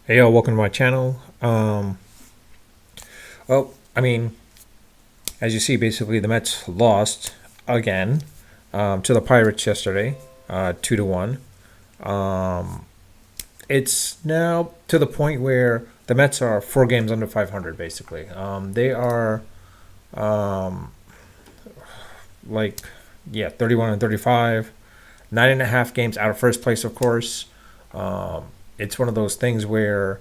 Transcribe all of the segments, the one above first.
Hey, y'all, welcome to my channel. Well, I mean, as you see, basically the Mets lost again to the Pirates yesterday, 2-1. It's now to the point where the Mets are 4 games under 500. Basically, they are like, yeah, 31 and 35, 9.5 games out of first place. Of course, it's one of those things where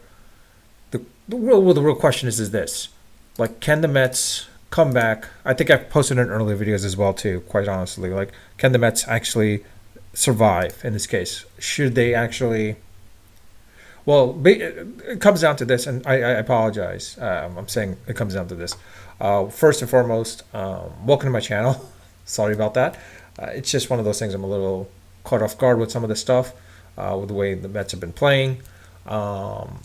the real question is this: like, can the Mets come back? I think I've posted in earlier videos as well too. Quite honestly, like, can the Mets actually survive in this case? Should they actually? Well, it comes down to this, and I apologize. I'm saying it comes down to this. First and foremost, welcome to my channel. Sorry about that. It's just one of those things. I'm a little caught off guard with some of the stuff, with the way the Mets have been playing. Um,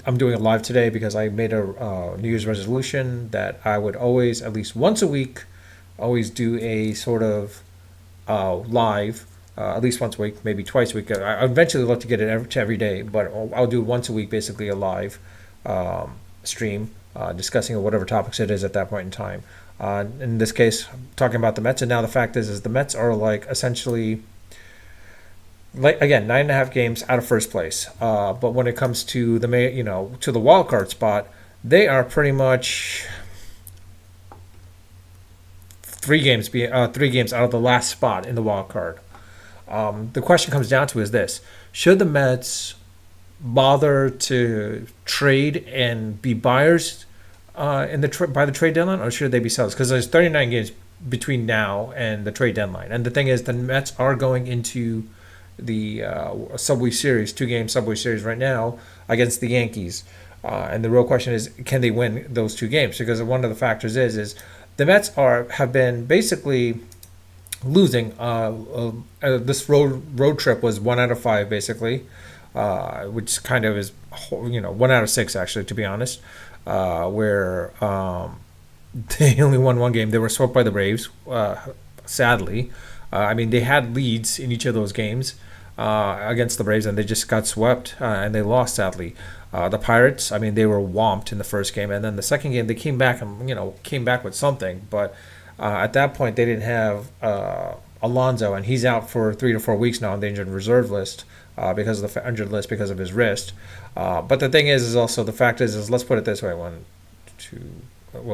I'm doing it live today because I made a New Year's resolution that I would always, at least once a week, always do a sort of live, at least once a week, maybe twice a week. I eventually look to get it every day, but I'll do once a week, basically a live stream discussing whatever topics it is at that point in time. In this case, talking about the Mets, and now the fact is the Mets are like essentially, like, again, 9.5 games out of first place. But when it comes to to the wild card spot, they are pretty much 3 games out of the last spot in the wild card. The question comes down to is this: should the Mets bother to trade and be buyers by the trade deadline, or should they be sellers? Because there's 39 games between now and the trade deadline, and the thing is, the Mets are going into the Subway Series, 2 game Subway Series right now against the Yankees. And the real question is, can they win those 2 games? Because one of the factors is the Mets have been basically losing. This road trip was 1 out of 5 basically, which kind of is 1 out of 6 actually, to be honest. Where they only won 1 game. They were swept by the Braves, sadly. I mean, they had leads in each of those games against the Braves, and they just got swept, and they lost, sadly. The Pirates, I mean, they were whomped in the first game, and then the second game they came back and came back with something. But at that point, they didn't have Alonso, and he's out for 3 to 4 weeks now on the injured reserve list because of the injured list because of his wrist. But the thing is also the fact is let's put it this way: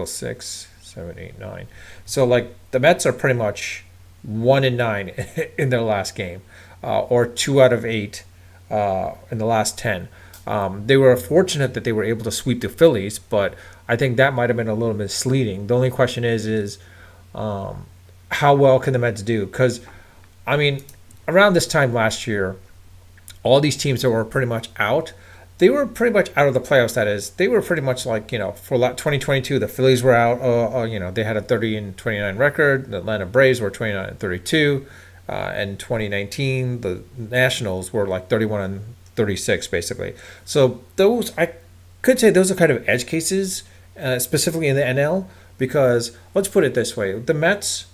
6, 7, 8, 9. So like the Mets are pretty much 1-9 in their last game, or 2 out of 8 in the last 10. They were fortunate that they were able to sweep the Phillies, but I think that might have been a little misleading. The only question is how well can the Mets do? Because I mean, around this time last year, all these teams that were pretty much out, they were pretty much out of the playoffs. That is, they were pretty much like, for 2022, the Phillies were out. They had a 30-29 record. The Atlanta Braves were 29-32. And 2019, the Nationals were like 31-36, basically. So those, I could say, those are kind of edge cases, specifically in the NL, because let's put it this way: the Mets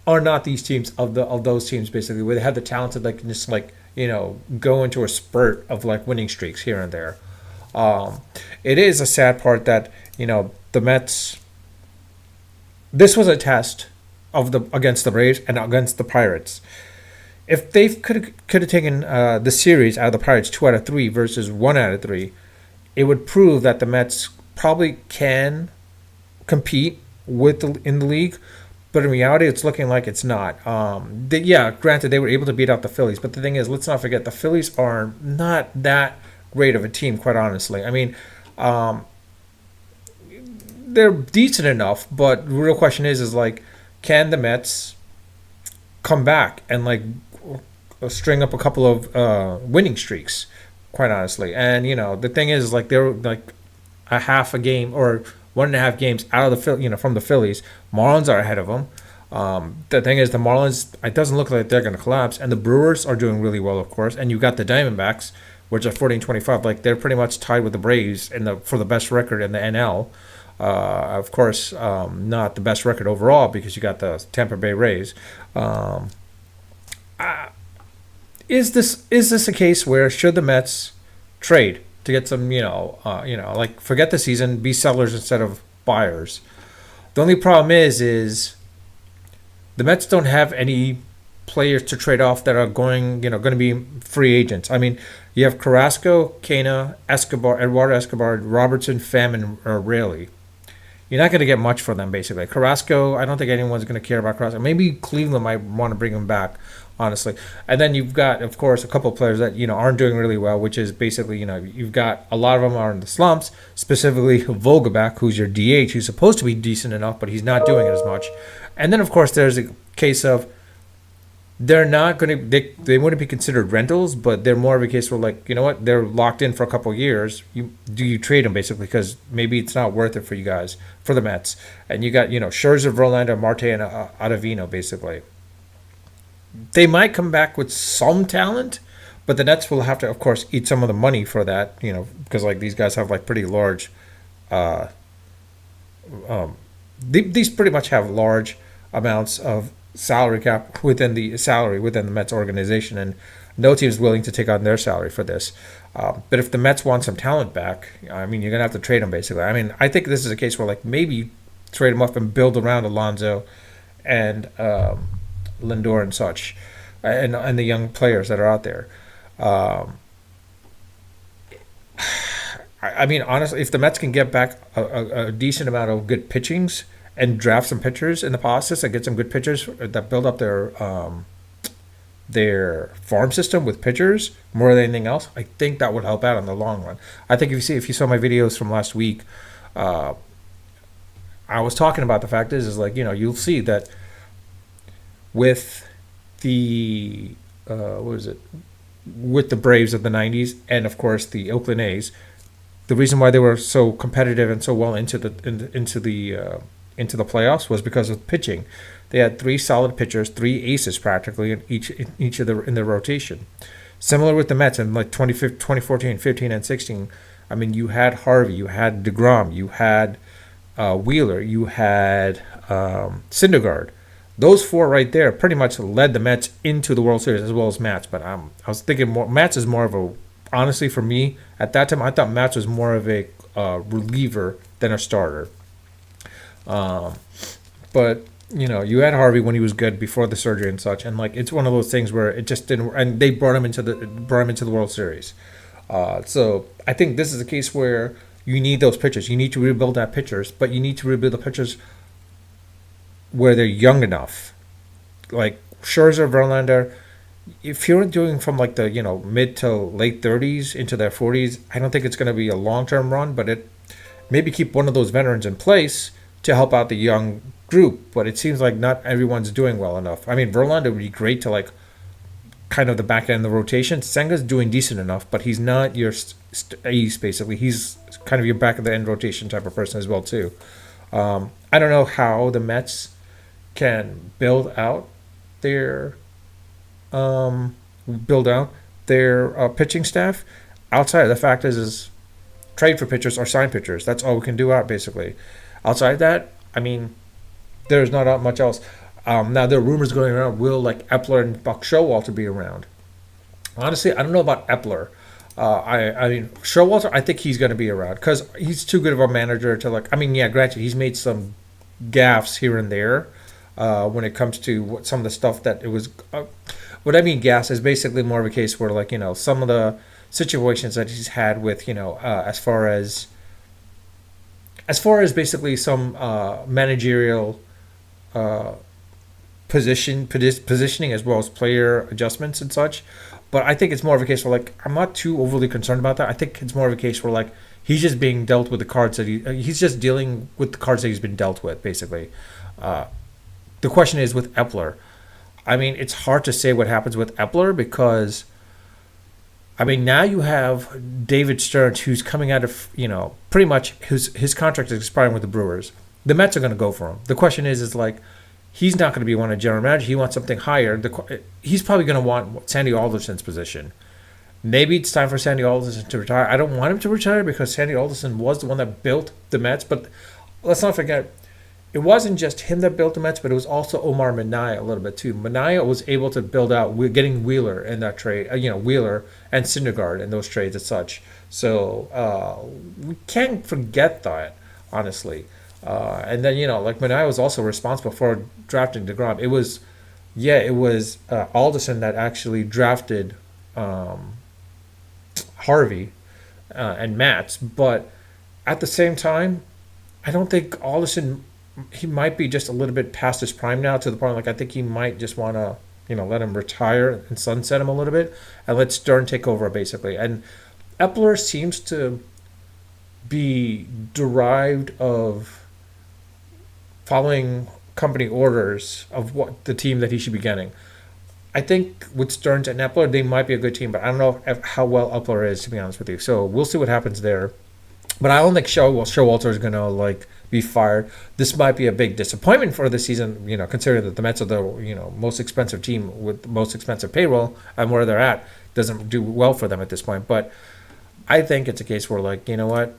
are not these teams of those teams basically where they have the talent to like just like go into a spurt of like winning streaks here and there. It is a sad part that the Mets. This was a test of the against the Braves and against the Pirates. If they could have taken the series out of the Pirates 2 out of 3 versus 1 out of 3, it would prove that the Mets probably can compete in the league. But in reality, it's looking like it's not. Granted, they were able to beat out the Phillies, but the thing is, let's not forget the Phillies are not that great of a team, quite honestly. I mean, they're decent enough, but the real question is like, can the Mets come back and like string up a couple of winning streaks? Quite honestly, and the thing is like they're like a half a game or 1.5 games out of the from the Phillies. Marlins are ahead of them. The thing is, the Marlins, it doesn't look like they're going to collapse, and the Brewers are doing really well, of course. And you got the Diamondbacks, which are 40-25. Like they're pretty much tied with the Braves for the best record in the NL. Of course, not the best record overall because you got the Tampa Bay Rays. Is this a case where should the Mets trade to get some, like forget the season, be sellers instead of buyers. The only problem is the Mets don't have any players to trade off that are going to be free agents. I mean, you have Carrasco, Cana, Escobar, Eduardo Escobar, Robertson, Pham, and Raley. You're not going to get much for them, basically. Carrasco, I don't think anyone's going to care about Carrasco. Maybe Cleveland might want to bring him back, honestly. And then you've got, of course, a couple of players that, aren't doing really well, which is basically, you've got a lot of them are in the slumps, specifically Vogelback, who's your DH, who's supposed to be decent enough, but he's not doing it as much. And then, of course, there's a case of they're not going to they wouldn't be considered rentals, but they're more of a case where, like, you know what, they're locked in for a couple of years. You trade them basically because maybe it's not worth it for you guys, for the Mets. And you got Scherzer, Verlander, Marte, and Ottavino basically. They might come back with some talent, but the Nets will have to, of course, eat some of the money for that, because like these guys have like pretty large. These pretty much have large amounts of salary cap within the Mets organization, and no team is willing to take on their salary for this. But if the Mets want some talent back, I mean, you're gonna have to trade them basically. I mean, I think this is a case where like maybe trade them up and build around Alonso and Lindor and such, and the young players that are out there. I mean, honestly, if the Mets can get back a decent amount of good pitchings and draft some pitchers in the process and get some good pitchers that build up their farm system with pitchers more than anything else, I think that would help out in the long run. I think if you saw my videos from last week, I was talking about the fact is like, you'll see that with the with the Braves of the 90s and of course the Oakland A's, the reason why they were so competitive and so well into the playoffs was because of pitching. They had three solid pitchers, three aces practically in each of in their rotation. Similar with the Mets in like 2014, 15, and 16. I mean, you had Harvey, you had DeGrom, you had Wheeler, you had Syndergaard. Those four right there pretty much led the Mets into the World Series as well as Matz. But I was thinking Matz is more of a, honestly for me at that time, I thought Matz was more of a reliever than a starter. But you had Harvey when he was good before the surgery and such, and like it's one of those things where it just didn't, and they brought him into the World Series. So I think this is a case where you need those pitchers. You need to rebuild that pitchers, but you need to rebuild the pitchers where they're young enough, like Scherzer, Verlander. If you're doing from like the mid to late 30s into their 40s, I don't think it's going to be a long-term run, but it maybe keep one of those veterans in place to help out the young group. But it seems like not everyone's doing well enough. I mean, Verlander would be great to like kind of the back end of the rotation. Senga's doing decent enough, but he's not your ace basically. He's kind of your back of the end rotation type of person as well too. I don't know how the Mets can build out their pitching staff outside of the fact is trade for pitchers or sign pitchers. That's all we can do out basically. Outside that, I mean, there's not much else. Now there are rumors going around. Will like Epler and Buck Showalter be around? Honestly, I don't know about Epler. I mean Showalter. I think he's going to be around because he's too good of a manager to like. I mean, yeah, granted, he's made some gaffes here and there when it comes to some of the stuff that it was. What I mean, gas is basically more of a case where like some of the situations that he's had with as far as basically some managerial positioning as well as player adjustments and such. But I think it's more of a case where like I'm not too overly concerned about that. I think it's more of a case where like he's just being dealt with the cards that he's just dealing with the cards that he's been dealt with basically. The question is with Epler. I mean, it's hard to say what happens with Epler because I mean, now you have David Stearns, who's coming out of, pretty much his contract is expiring with the Brewers. The Mets are going to go for him. The question is like, he's not going to be one of general manager. He wants something higher. He's probably going to want Sandy Alderson's position. Maybe it's time for Sandy Alderson to retire. I don't want him to retire because Sandy Alderson was the one that built the Mets. But let's not forget, it wasn't just him that built the Mets, but it was also Omar Minaya a little bit too. Minaya was able to build out, we're getting Wheeler in that trade, Wheeler and Syndergaard in those trades as such. So we can't forget that, honestly. And then, like Minaya was also responsible for drafting DeGrom. It was Alderson that actually drafted Harvey and Matz, but at the same time, I don't think Alderson. He might be just a little bit past his prime now, to the point like I think he might just want to let him retire and sunset him a little bit and let Stern take over basically. And Epler seems to be derived of following company orders of what the team that he should be getting. I think with Stearns and Epler, they might be a good team, but I don't know how well Epler is, to be honest with you. So we'll see what happens there. But I don't think Showalter is gonna be fired. This might be a big disappointment for the season, considering that the Mets are the most expensive team with the most expensive payroll, and where they're at doesn't do well for them at this point. But I think it's a case where you know what,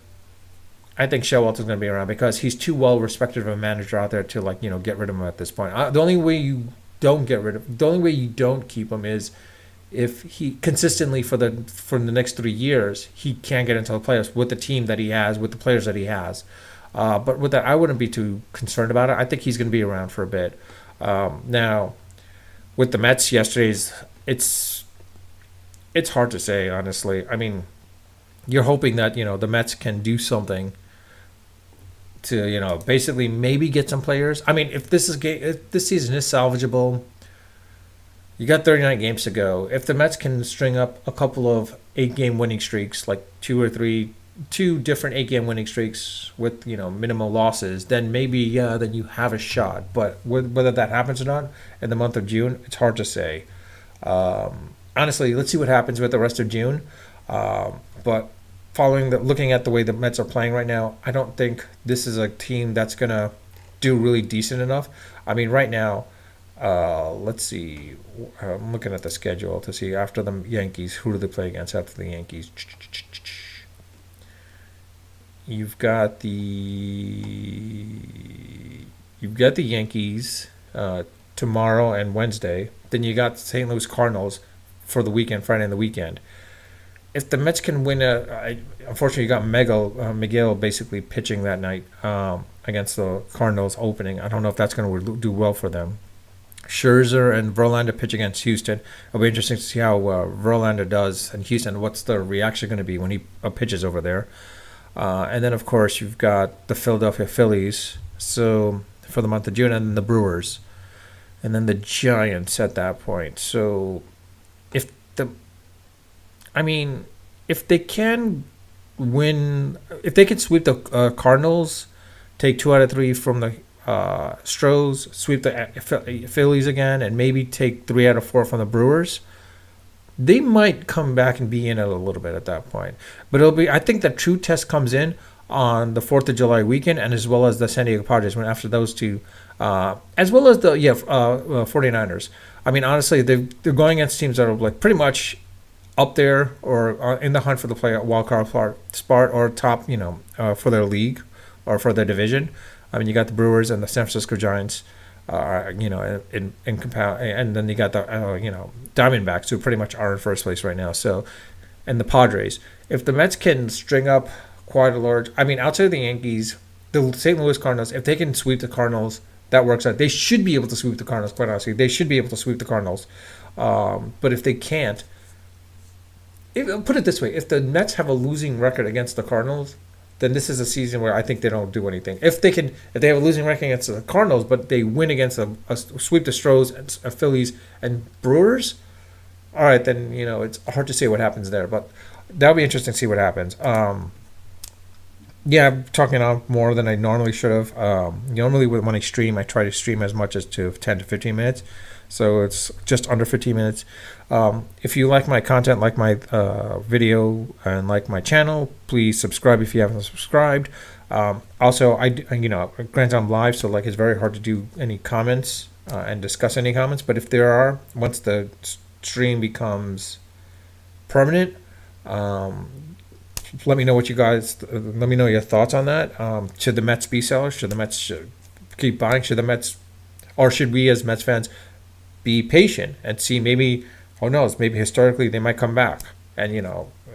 I think Showalter's going to be around because he's too well respected of a manager out there to get rid of him at this point. The only way you don't keep him is if he consistently for the next 3 years he can't get into the playoffs with the team that he has, with the players that he has. But with that, I wouldn't be too concerned about it. I think he's going to be around for a bit. Now, with the Mets yesterday's, it's hard to say, honestly. I mean, you're hoping that the Mets can do something to basically maybe get some players. I mean, if this season is salvageable, you got 39 games to go. If the Mets can string up a couple of 8-game winning streaks, like two different 8-game winning streaks with minimal losses, then maybe then you have a shot. But whether that happens or not in the month of June, it's hard to say. Honestly, let's see what happens with the rest of June. But looking at the way the Mets are playing right now, I don't think this is a team that's gonna do really decent enough. I mean, right now, let's see. I'm looking at the schedule to see after the Yankees, who do they play against after the Yankees? You've got the Yankees tomorrow and Wednesday. Then you got St. Louis Cardinals for the weekend, Friday and the weekend. If the Mets can win unfortunately you got Miguel basically pitching that night against the Cardinals opening. I don't know if that's going to do well for them. Scherzer and Verlander pitch against Houston. It'll be interesting to see how Verlander does in Houston. What's the reaction going to be when he pitches over there? And then, of course, you've got the Philadelphia Phillies, so for the month of June, and then the Brewers, and then the Giants at that point. So, if they can win, if they can sweep the Cardinals, take 2 out of 3 from the Stros, sweep the Phillies again, and maybe take 3 out of 4 from the Brewers, they might come back and be in it a little bit at that point. But I think the true test comes in on the 4th of July weekend, and as well as the San Diego Padres, when after those two, as well as the 49ers. I mean, honestly, they're going against teams that are pretty much up there or in the hunt for the wild card spot or top, for their league or for their division. I mean, you got the Brewers and the San Francisco Giants, in compound, and then you got the Diamondbacks, who pretty much are in first place right now. So, and the Padres. If the Mets can string up quite a large, outside of the Yankees, the St. Louis Cardinals, if they can sweep the Cardinals, that works out. They should be able to sweep the Cardinals. Quite honestly, they should be able to sweep the Cardinals. But if they can't, put it this way: if the Mets have a losing record against the Cardinals, then this is a season where I think they don't do anything. If they have a losing record against the Cardinals, but they win against a sweep the Stros, and Phillies, and Brewers, all right, then it's hard to say what happens there. But that'll be interesting to see what happens. I'm talking on more than I normally should have. Normally when I stream, I try to stream as much as to 10 to 15 minutes. So it's just under 15 minutes. If you like my content, like my video, and like my channel, please subscribe if you haven't subscribed. Also, granted I'm live, so it's very hard to do any comments and discuss any comments. But if there are, once the stream becomes permanent, let me know what you guys. Let me know your thoughts on that. Should the Mets be sellers? Should the Mets keep buying? Should the Mets, or should we as Mets fans be patient and see maybe, who knows, maybe historically they might come back. And,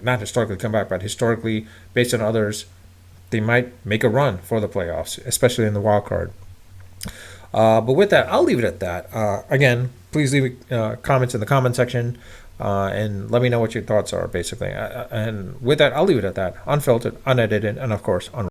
not historically come back, but historically, based on others, they might make a run for the playoffs, especially in the wild card. But with that, I'll leave it at that. Again, please leave comments in the comment section and let me know what your thoughts are, basically. And with that, I'll leave it at that. Unfiltered, unedited, and of course,